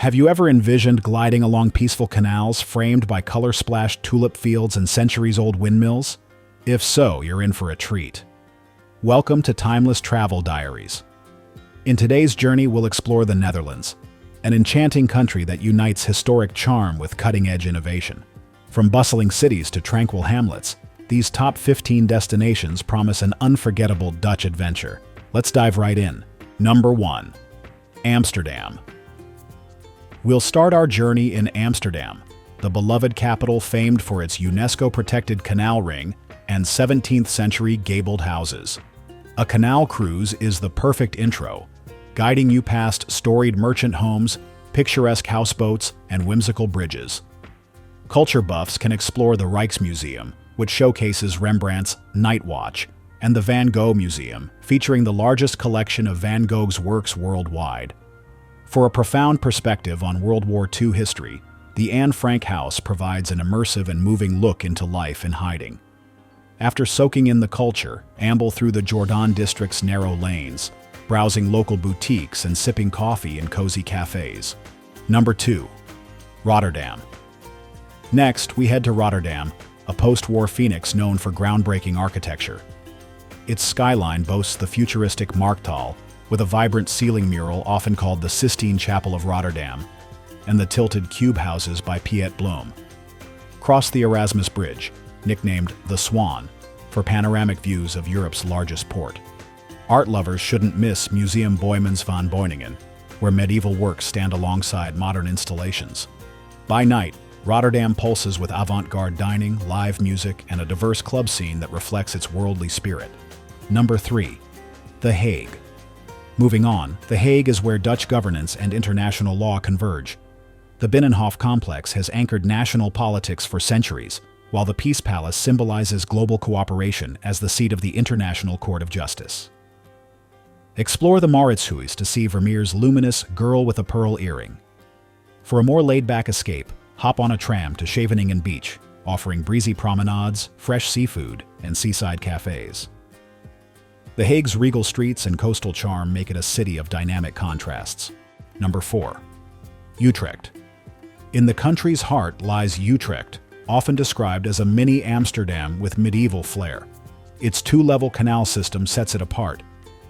Have you ever envisioned gliding along peaceful canals framed by color-splashed tulip fields and centuries-old windmills? If so, you're in for a treat. Welcome to Timeless Travel Diaries. In today's journey, we'll explore the Netherlands, an enchanting country that unites historic charm with cutting-edge innovation. From bustling cities to tranquil hamlets, these top 15 destinations promise an unforgettable Dutch adventure. Let's dive right in. Number 1. Amsterdam. We'll start our journey in Amsterdam, the beloved capital famed for its UNESCO-protected canal ring and 17th-century gabled houses. A canal cruise is the perfect intro, guiding you past storied merchant homes, picturesque houseboats, and whimsical bridges. Culture buffs can explore the Rijksmuseum, which showcases Rembrandt's Night Watch, and the Van Gogh Museum, featuring the largest collection of Van Gogh's works worldwide. For a profound perspective on World War II history, the Anne Frank House provides an immersive and moving look into life in hiding. After soaking in the culture, amble through the Jordaan district's narrow lanes, browsing local boutiques and sipping coffee in cozy cafes. Number 2. Rotterdam. Next, we head to Rotterdam, a post-war phoenix known for groundbreaking architecture. Its skyline boasts the futuristic Markthal, with a vibrant ceiling mural often called the Sistine Chapel of Rotterdam, and the tilted cube houses by Piet Bloem. Cross the Erasmus Bridge, nicknamed the Swan, for panoramic views of Europe's largest port. Art lovers shouldn't miss Museum Boijmans van Beuningen, where medieval works stand alongside modern installations. By night, Rotterdam pulses with avant-garde dining, live music, and a diverse club scene that reflects its worldly spirit. Number 3. The Hague. Moving on, The Hague is where Dutch governance and international law converge. The Binnenhof complex has anchored national politics for centuries, while the Peace Palace symbolizes global cooperation as the seat of the International Court of Justice. Explore the Mauritshuis to see Vermeer's luminous Girl with a Pearl Earring. For a more laid-back escape, hop on a tram to Scheveningen Beach, offering breezy promenades, fresh seafood, and seaside cafes. The Hague's regal streets and coastal charm make it a city of dynamic contrasts. Number 4. Utrecht. In the country's heart lies Utrecht, often described as a mini Amsterdam with medieval flair. Its two-level canal system sets it apart.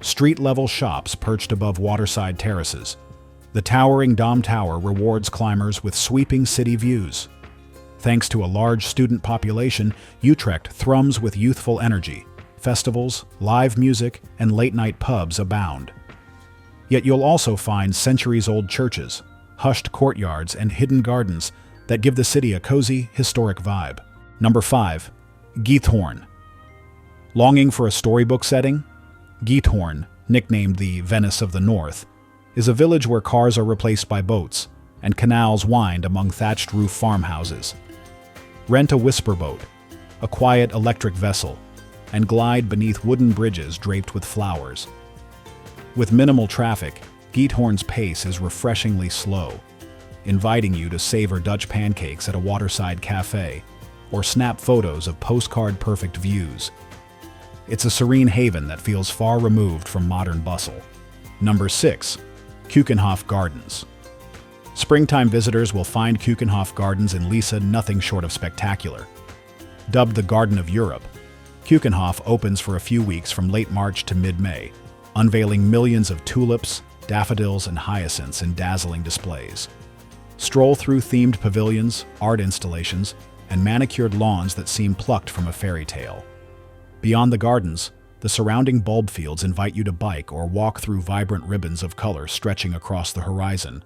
Street-level shops perched above waterside terraces. The towering Dom Tower rewards climbers with sweeping city views. Thanks to a large student population, Utrecht thrums with youthful energy. Festivals, live music, and late-night pubs abound. Yet you'll also find centuries-old churches, hushed courtyards, and hidden gardens that give the city a cozy, historic vibe. Number 5. Giethoorn. Longing for a storybook setting? Giethoorn, nicknamed the Venice of the North, is a village where cars are replaced by boats, and canals wind among thatched-roof farmhouses. Rent a whisper boat, a quiet electric vessel, and glide beneath wooden bridges draped with flowers. With minimal traffic, Giethoorn's pace is refreshingly slow, inviting you to savor Dutch pancakes at a waterside cafe or snap photos of postcard-perfect views. It's a serene haven that feels far removed from modern bustle. Number 6. Keukenhof Gardens. Springtime visitors will find Keukenhof Gardens in Leiden nothing short of spectacular. Dubbed the Garden of Europe, Keukenhof opens for a few weeks from late March to mid-May, unveiling millions of tulips, daffodils, and hyacinths in dazzling displays. Stroll through themed pavilions, art installations, and manicured lawns that seem plucked from a fairy tale. Beyond the gardens, the surrounding bulb fields invite you to bike or walk through vibrant ribbons of color stretching across the horizon,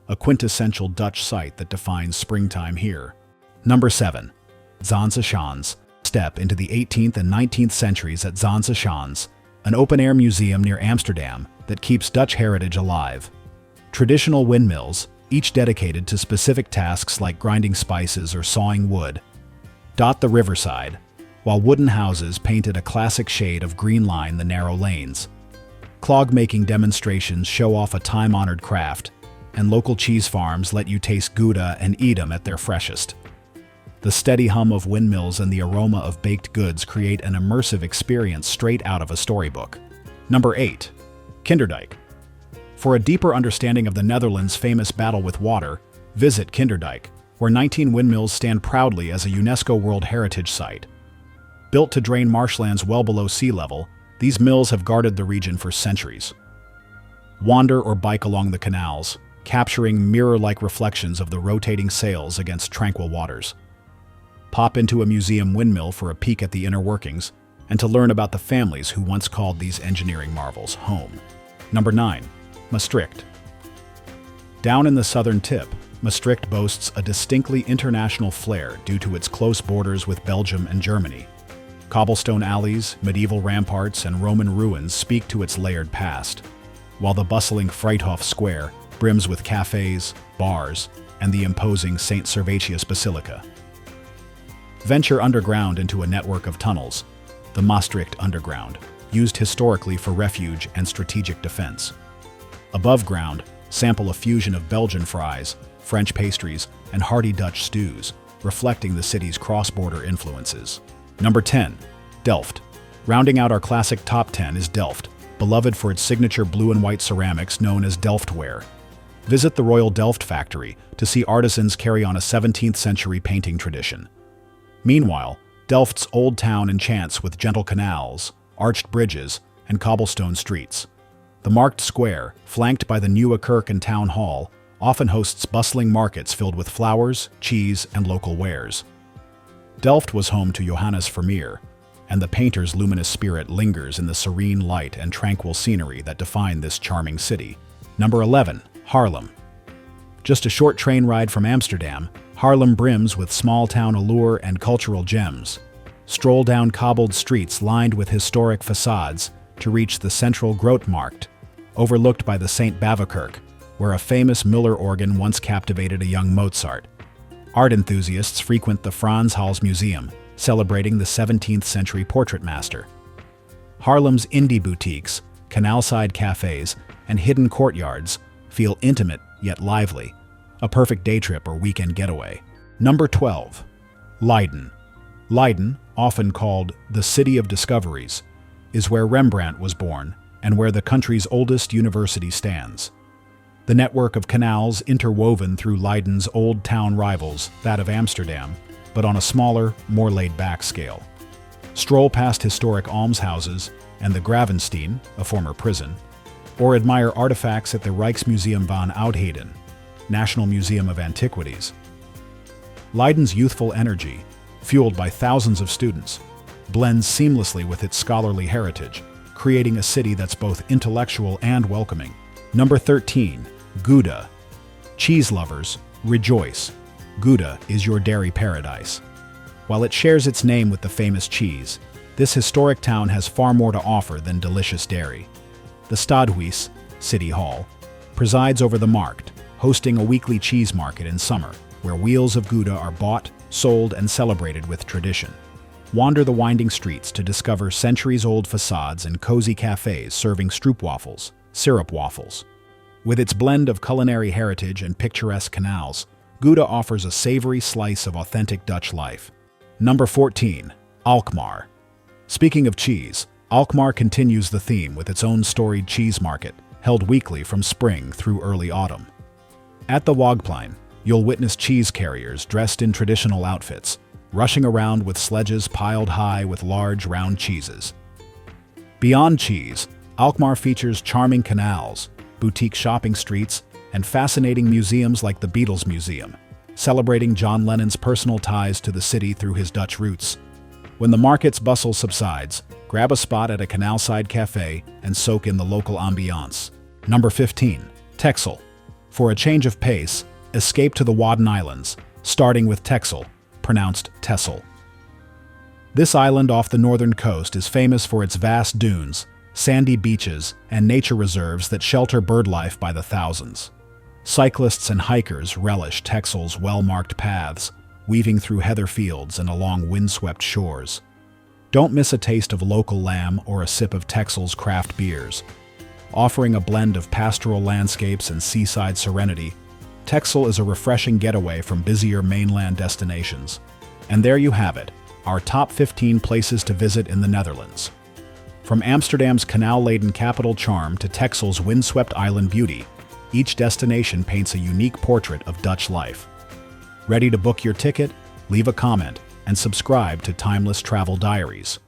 a quintessential Dutch sight that defines springtime here. Number 7. Zaanse Schans. Step into the 18th and 19th centuries at Zaanse Schans, an open-air museum near Amsterdam that keeps Dutch heritage alive. Traditional windmills, each dedicated to specific tasks like grinding spices or sawing wood, dot the riverside, while wooden houses painted a classic shade of green line the narrow lanes. Clog-making demonstrations show off a time-honored craft, and local cheese farms let you taste Gouda and Edam at their freshest. The steady hum of windmills and the aroma of baked goods create an immersive experience straight out of a storybook. Number 8. Kinderdijk. For a deeper understanding of the Netherlands' famous battle with water, visit Kinderdijk, where 19 windmills stand proudly as a UNESCO World Heritage Site. Built to drain marshlands well below sea level, these mills have guarded the region for centuries. Wander or bike along the canals, capturing mirror-like reflections of the rotating sails against tranquil waters. Pop into a museum windmill for a peek at the inner workings and to learn about the families who once called these engineering marvels home. Number 9. Maastricht. Down in the southern tip, Maastricht boasts a distinctly international flair due to its close borders with Belgium and Germany. Cobblestone alleys, medieval ramparts, and Roman ruins speak to its layered past, while the bustling Vrijthof Square brims with cafes, bars, and the imposing St. Servatius Basilica. Venture underground into a network of tunnels, the Maastricht Underground, used historically for refuge and strategic defense. Above ground, sample a fusion of Belgian fries, French pastries, and hearty Dutch stews, reflecting the city's cross-border influences. Number 10. Delft. Rounding out our classic top 10 is Delft, beloved for its signature blue and white ceramics known as Delftware. Visit the Royal Delft factory to see artisans carry on a 17th century painting tradition. Meanwhile, Delft's old town enchants with gentle canals, arched bridges, and cobblestone streets. The marked square, flanked by the Nieuwe Kerk and Town Hall, often hosts bustling markets filled with flowers, cheese, and local wares. Delft was home to Johannes Vermeer, and the painter's luminous spirit lingers in the serene light and tranquil scenery that define this charming city. Number 11. Haarlem. Just a short train ride from Amsterdam, Haarlem brims with small-town allure and cultural gems. Stroll down cobbled streets lined with historic facades to reach the central Grootmarkt, overlooked by the St. Bavikerk, where a famous Müller organ once captivated a young Mozart. Art enthusiasts frequent the Frans Hals Museum, celebrating the 17th century portrait master. Haarlem's indie boutiques, canal-side cafes, and hidden courtyards feel intimate yet lively, a perfect day trip or weekend getaway. Number 12. Leiden. Leiden, often called the City of Discoveries, is where Rembrandt was born and where the country's oldest university stands. The network of canals interwoven through Leiden's old town rivals, that of Amsterdam, but on a smaller, more laid-back scale. Stroll past historic almshouses and the Gravenstein, a former prison, or admire artifacts at the Rijksmuseum van Oudheden, National Museum of Antiquities. Leiden's youthful energy, fueled by thousands of students, blends seamlessly with its scholarly heritage, creating a city that's both intellectual and welcoming. Number 13. Gouda. Cheese lovers, rejoice. Gouda is your dairy paradise. While it shares its name with the famous cheese, this historic town has far more to offer than delicious dairy. The Stadhuis, City Hall, presides over the markt, hosting a weekly cheese market in summer, where wheels of Gouda are bought, sold, and celebrated with tradition. Wander the winding streets to discover centuries-old facades and cozy cafes serving stroopwafels, syrup waffles. With its blend of culinary heritage and picturesque canals, Gouda offers a savory slice of authentic Dutch life. Number 14. Alkmaar. Speaking of cheese, Alkmaar continues the theme with its own storied cheese market, held weekly from spring through early autumn. At the Waagplein, you'll witness cheese carriers dressed in traditional outfits, rushing around with sledges piled high with large, round cheeses. Beyond cheese, Alkmaar features charming canals, boutique shopping streets, and fascinating museums like the Beatles Museum, celebrating John Lennon's personal ties to the city through his Dutch roots. When the market's bustle subsides, grab a spot at a canal-side cafe and soak in the local ambiance. Number 15. Texel. For a change of pace, escape to the Wadden Islands, starting with Texel, pronounced Texel. This island off the northern coast is famous for its vast dunes, sandy beaches, and nature reserves that shelter birdlife by the thousands. Cyclists and hikers relish Texel's well-marked paths, weaving through heather fields and along windswept shores. Don't miss a taste of local lamb or a sip of Texel's craft beers. Offering a blend of pastoral landscapes and seaside serenity, Texel is a refreshing getaway from busier mainland destinations. And there you have it, our top 15 places to visit in the Netherlands. From Amsterdam's canal-laden capital charm to Texel's windswept island beauty, each destination paints a unique portrait of Dutch life. Ready to book your ticket? Leave a comment and subscribe to Timeless Travel Diaries.